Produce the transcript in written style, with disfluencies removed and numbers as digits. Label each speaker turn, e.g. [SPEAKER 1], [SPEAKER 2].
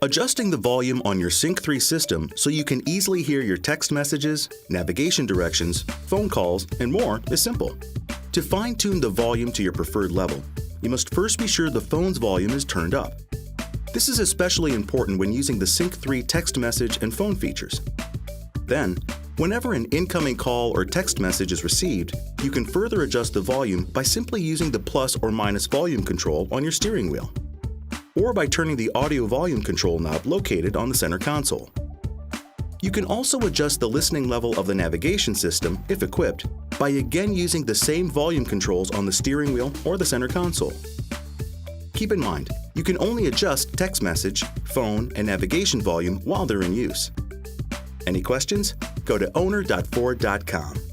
[SPEAKER 1] Adjusting the volume on your Sync 3 system so you can easily hear your text messages, navigation directions, phone calls, and more is simple. To fine-tune the volume to your preferred level, you must first be sure the phone's volume is turned up. This is especially important when using the Sync 3 text message and phone features. Then, whenever an incoming call or text message is received, you can further adjust the volume by simply using the plus or minus volume control on your steering wheel, or by turning the audio volume control knob located on the center console. You can also adjust the listening level of the navigation system, if equipped, by again using the same volume controls on the steering wheel or the center console. Keep in mind, you can only adjust text message, phone, and navigation volume while they're in use. Any questions? Go to owner.ford.com.